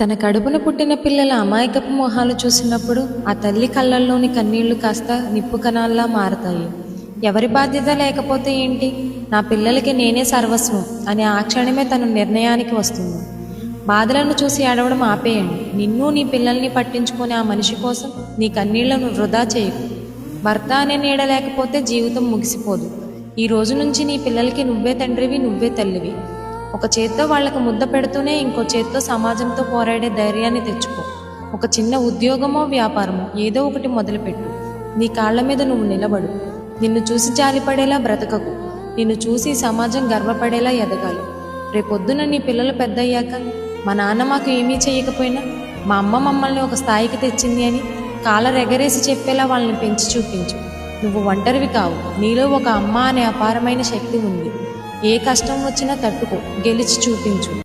తన కడుపున పుట్టిన పిల్లల అమాయకపు మొహాలు చూసినప్పుడు ఆ తల్లి కళ్ళల్లోని కన్నీళ్లు కాస్త నిప్పు కణాల్లా మారతాయి. ఎవరి బాధ్యత లేకపోతే ఏంటి, నా పిల్లలకి నేనే సర్వస్వం అని ఆ క్షణమే తన నిర్ణయానికి వస్తుంది. బాధలను చూసి ఏడవడం ఆపేయండి. నిన్ను నీ పిల్లల్ని పట్టించుకొని ఆ మనిషి కోసం నీ కన్నీళ్లను వృధా చేయకు. భర్త అనే నీడ లేకపోతే జీవితం ముగిసిపోదు. ఈ రోజు నుంచి నీ పిల్లలకి నువ్వే తండ్రివి, నువ్వే తల్లివి. ఒక చేత్తో వాళ్లకు ముద్ద పెడుతూనే ఇంకో చేత్తో సమాజంతో పోరాడే ధైర్యాన్ని తెచ్చుకో. ఒక చిన్న ఉద్యోగమో వ్యాపారమో ఏదో ఒకటి మొదలుపెట్టు. నీ కాళ్ల మీద నువ్వు నిలబడు. నిన్ను చూసి జాలిపడేలా బ్రతకకు. నిన్ను చూసి సమాజం గర్వపడేలా ఎదగాలి. రేపొద్దున నీ పిల్లలు పెద్దయ్యాక మా నాన్న మాకు ఏమీ చేయకపోయినా మా అమ్మ మమ్మల్ని ఒక స్థాయికి తెచ్చింది అని కాలరెగరేసి చెప్పేలా వాళ్ళని పెంచి చూపించు. నువ్వు ఒంటరివి కావు. నీలో ఒక అమ్మ అనే అపారమైన శక్తి ఉంది. ఏ కష్టం వచ్చినా తట్టుకో, గెలిచి చూపించు.